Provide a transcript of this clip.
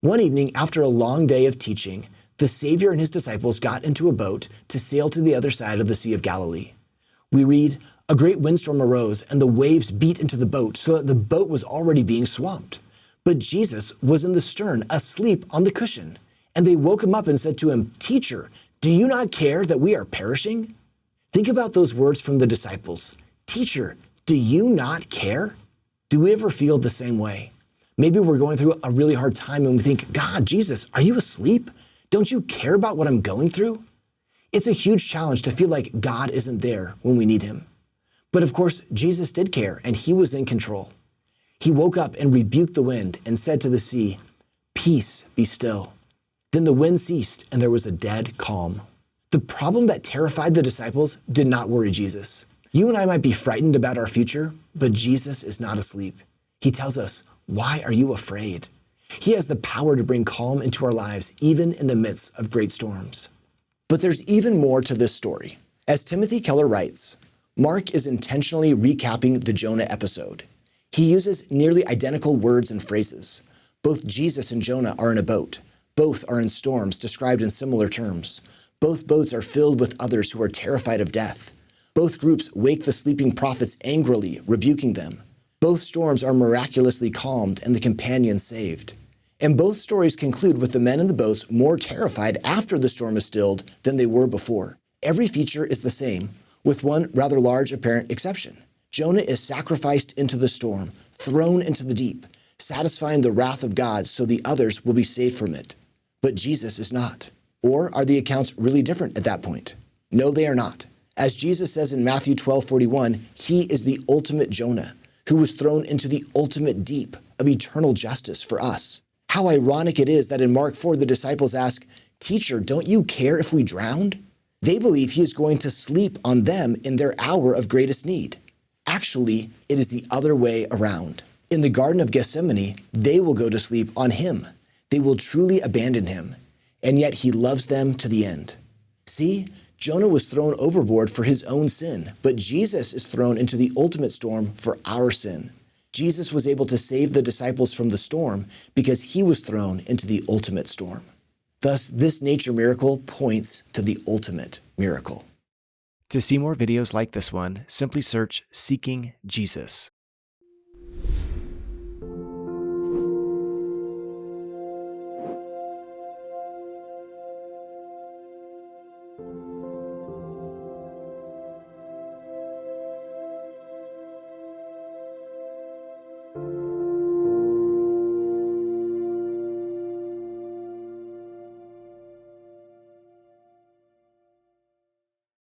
One evening, after a long day of teaching, the Savior and his disciples got into a boat to sail to the other side of the Sea of Galilee. We read, "A great windstorm arose, and the waves beat into the boat, so that the boat was already being swamped. But Jesus was in the stern, asleep on the cushion. And they woke him up and said to him, 'Teacher, do you not care that we are perishing?'" Think about those words from the disciples. "Teacher, do you not care?" Do we ever feel the same way? Maybe we're going through a really hard time and we think, "God, Jesus, are you asleep? Don't you care about what I'm going through?" It's a huge challenge to feel like God isn't there when we need him. But of course, Jesus did care and he was in control. He woke up and rebuked the wind and said to the sea, "Peace, be still." Then the wind ceased and there was a dead calm. The problem that terrified the disciples did not worry Jesus. You and I might be frightened about our future, but Jesus is not asleep. He tells us, "Why are you afraid?" He has the power to bring calm into our lives, even in the midst of great storms. But there's even more to this story. As Timothy Keller writes, Mark is intentionally recapping the Jonah episode. He uses nearly identical words and phrases. Both Jesus and Jonah are in a boat. Both are in storms described in similar terms. Both boats are filled with others who are terrified of death. Both groups wake the sleeping prophets angrily, rebuking them. Both storms are miraculously calmed and the companions saved. And both stories conclude with the men in the boats more terrified after the storm is stilled than they were before. Every feature is the same, with one rather large apparent exception. Jonah is sacrificed into the storm, thrown into the deep, satisfying the wrath of God so the others will be saved from it. But Jesus is not. Or are the accounts really different at that point? No, they are not. As Jesus says in Matthew 12:41, he is the ultimate Jonah, who was thrown into the ultimate deep of eternal justice for us. How ironic it is that in Mark 4, the disciples ask, "Teacher, don't you care if we drowned?" They believe he is going to sleep on them in their hour of greatest need. Actually, it is the other way around. In the Garden of Gethsemane, they will go to sleep on him. They will truly abandon him, and yet he loves them to the end. See, Jonah was thrown overboard for his own sin, but Jesus is thrown into the ultimate storm for our sin. Jesus was able to save the disciples from the storm because he was thrown into the ultimate storm. Thus, this nature miracle points to the ultimate miracle. To see more videos like this one, simply search Seeking Jesus.